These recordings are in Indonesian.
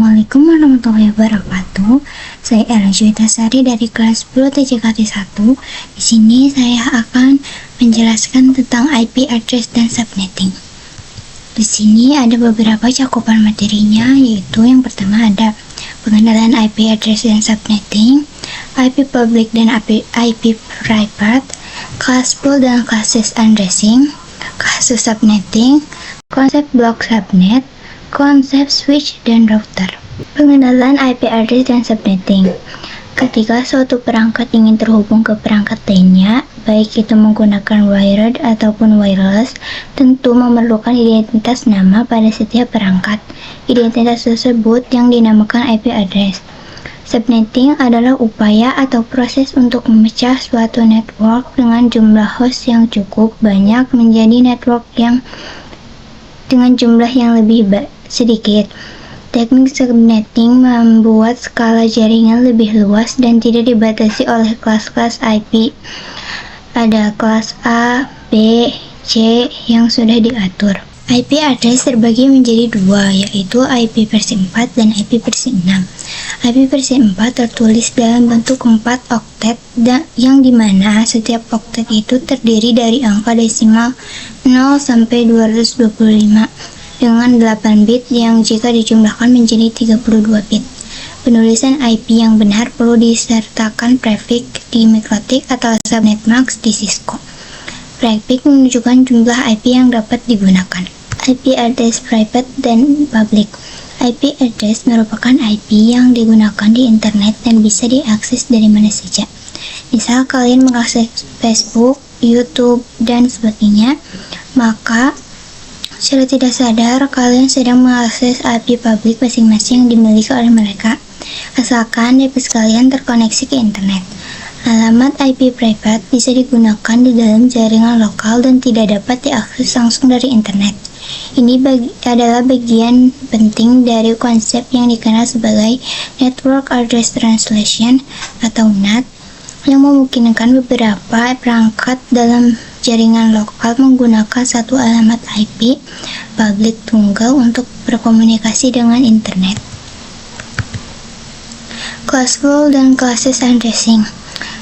Assalamualaikum warahmatullahi wabarakatuh. Saya Ella Juwitasari dari kelas 10 TJKT 1. Di sini saya akan menjelaskan tentang IP address dan subnetting. Di sini ada beberapa cakupan materinya, yaitu yang pertama ada pengenalan IP address dan subnetting, IP public dan IP private, kelas pool dan classes addressing, kasus subnetting, konsep blok subnet, konsep switch dan router. Pengenalan IP address dan subnetting. Ketika suatu perangkat ingin terhubung ke perangkat lainnya, baik itu menggunakan wired ataupun wireless, tentu memerlukan identitas nama pada setiap perangkat. Identitas tersebut yang dinamakan IP address. Subnetting adalah upaya atau proses untuk memecah suatu network dengan jumlah host yang cukup banyak menjadi network yang dengan jumlah yang lebih sedikit. Teknik subnetting membuat skala jaringan lebih luas dan tidak dibatasi oleh kelas-kelas IP. Ada kelas A, B, C yang sudah diatur. IP address terbagi menjadi dua, yaitu IP versi 4 dan IP versi 6. IP versi 4 tertulis dalam bentuk 4 oktet yang dimana setiap oktet itu terdiri dari angka desimal 0 sampai 225 dengan 8 bit yang jika dijumlahkan menjadi 32 bit. Penulisan IP yang benar perlu disertakan prefix di MikroTik atau subnet max di Cisco. Prefix menunjukkan jumlah IP yang dapat digunakan. IP address private dan public. IP address merupakan IP yang digunakan di internet dan bisa diakses dari mana saja. Misal kalian mengakses Facebook, YouTube, dan sebagainya, maka secara tidak sadar, kalian sedang mengakses IP publik masing-masing yang dimiliki oleh mereka, asalkan device kalian terkoneksi ke internet. Alamat IP private bisa digunakan di dalam jaringan lokal dan tidak dapat diakses langsung dari internet. Ini adalah bagian penting dari konsep yang dikenal sebagai Network Address Translation atau NAT, yang memungkinkan beberapa perangkat dalam jaringan lokal menggunakan satu alamat IP publik tunggal untuk berkomunikasi dengan internet. Classful dan classes addressing.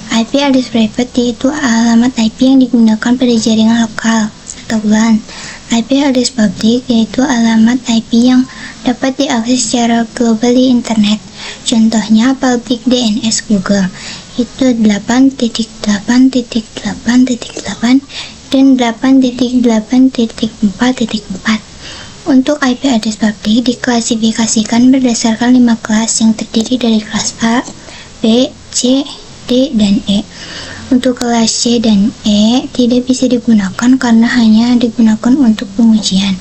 IP address private yaitu alamat IP yang digunakan pada jaringan lokal atau LAN. IP address public yaitu alamat IP yang dapat diakses secara global di internet. Contohnya public DNS Google itu 8.8.8.8 dan 8.8.4.4. Untuk IP address public diklasifikasikan berdasarkan 5 kelas yang terdiri dari kelas A, B, C, D, dan E. Untuk kelas C dan E tidak bisa digunakan karena hanya digunakan untuk pengujian.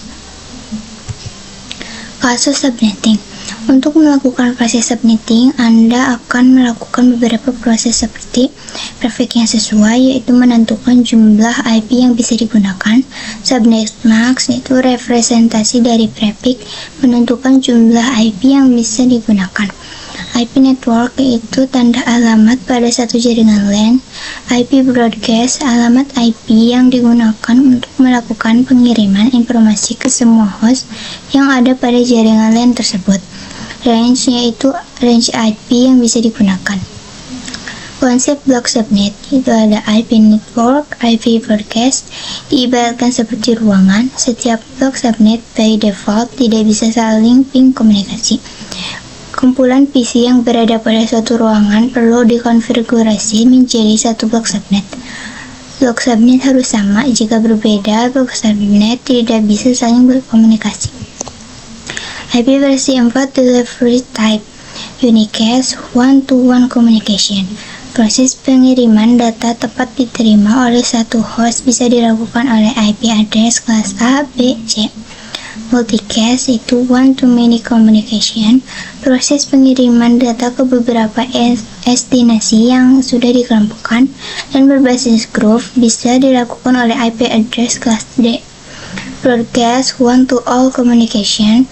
Kasus subnetting. Untuk melakukan proses subnetting, Anda akan melakukan beberapa proses seperti prefix yang sesuai, yaitu menentukan jumlah IP yang bisa digunakan. Subnet max yaitu representasi dari prefix, menentukan jumlah IP yang bisa digunakan. IP network yaitu tanda alamat pada satu jaringan LAN. IP broadcast, alamat IP yang digunakan untuk melakukan pengiriman informasi ke semua host yang ada pada jaringan LAN tersebut. Range yaitu range IP yang bisa digunakan. Konsep blok subnet itu ada IP network, IP broadcast, diibaratkan seperti ruangan. Setiap blok subnet by default tidak bisa saling ping komunikasi. Kumpulan PC yang berada pada suatu ruangan perlu dikonfigurasi menjadi satu blok subnet. Blok subnet harus sama, jika berbeda, blok subnet tidak bisa saling berkomunikasi. IP versi 4 delivery type, unicast one-to-one communication. Proses pengiriman data tepat diterima oleh satu host bisa dilakukan oleh IP address kelas A, B, C. Multicast itu one-to-many communication. Proses pengiriman data ke beberapa destinasi yang sudah dikelompokkan dan berbasis group bisa dilakukan oleh IP address kelas D. Broadcast one-to-all communication.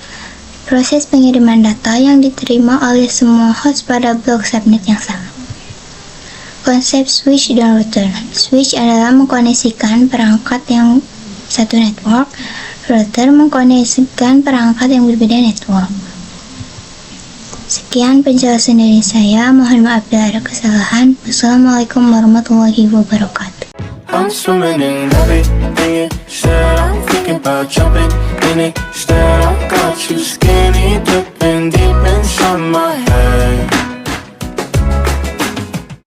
Proses pengiriman data yang diterima oleh semua host pada blok subnet yang sama. Konsep switch dan router. Switch adalah mengkoneksikan perangkat yang satu network. Router mengkoneksikan perangkat yang berbeda network. Sekian penjelasan dari saya. Mohon maaf bila ada kesalahan. Wassalamualaikum warahmatullahi wabarakatuh. I'm swimming in everything you said. I'm thinking about jumping in it. Instead, I got you skinny dipping deep inside my head.